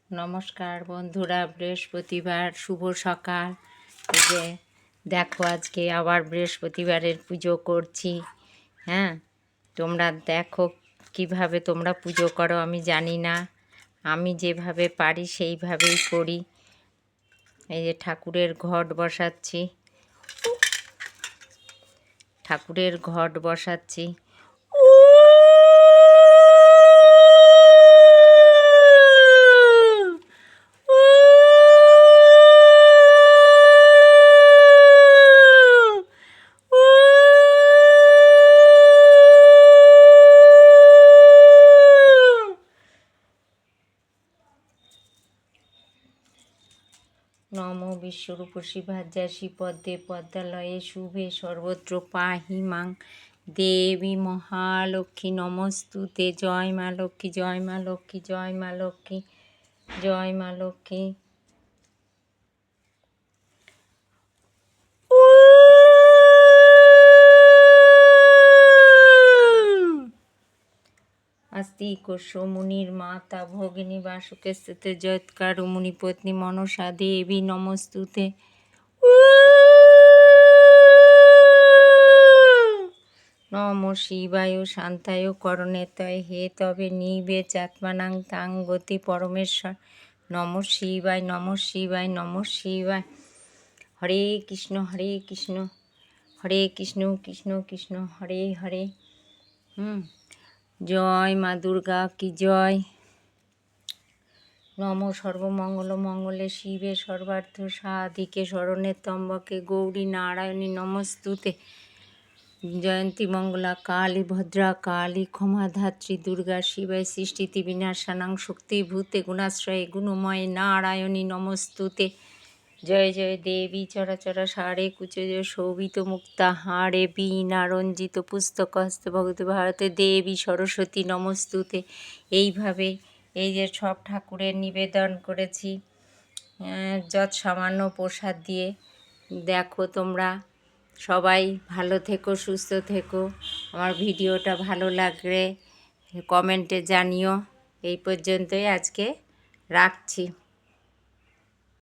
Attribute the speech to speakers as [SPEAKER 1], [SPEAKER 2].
[SPEAKER 1] নমস্কার বন্ধুরা, বৃহস্পতিবার শুভ সকাল। এই যে দেখো, আজকে আবার বৃহস্পতিবারের পুজো করছি। হ্যাঁ, তোমরা দেখো কিভাবে তোমরা পুজো করো আমি জানি না, আমি যেভাবে পারি সেইভাবেই করি। এই যে ঠাকুরের ঘট বসাচ্ছি, ঠাকুরের ঘট বসাচ্ছি। নম বিশ্বরূপসী ভাজ্যাসী পদ্মে পদ্মালয়ে শুভে সর্বত্র পাহি মাং দেবী মহালক্ষ্মী নমস্তুতে। জয় মা লক্ষ্মী, জয় মা লক্ষ্মী, জয় মা লক্ষ্মী, জয় মা লক্ষ্মী। अस्ति कोशो मुनिर्माता भोगिनी वासुके स्थिते जयत्कारु मुनिपत्नी मनसा देवी नमस्तुते। नमो शिवाय शान्ताय करुणेतय हे तबे निवे चात्मानां तां गति परमेश्वर। नमो शिवाय, नमो शिवाय, नमो शिवाय। हरे कृष्ण कृष्ण कृष्ण हरे हरे। जय मा दुर्गा की जय। नमो सर्वमंगल मंगले शिवे सर्वार्थ साधिके शरणे त्र्यंबके गौरी नारायणी नमस्तुते। जयंती मंगला काली भद्रा काली क्षमा धात्री दुर्गा शिवाय सृष्टि विनाशानां शक्ति भूते गुणाश्रये गुणमय नारायणी नमस्तुते। जय जय देवी चराचर सारे कुचज शोभित मुक्ता हारे बीना रंजित पुस्तक हस्ते भगवती भारते देवी सरस्वती नमस्तुते। এইভাবে এই যে সব ঠাকুরের নিবেদন করেছি যত সামান্য প্রসাদ দিয়ে। দেখো তোমরা সবাই ভালো থেকো, সুস্থ থেকো। আমার ভিডিওটা ভালো লাগলে কমেন্টে জানিও। এই পর্যন্তই আজকে রাখছি।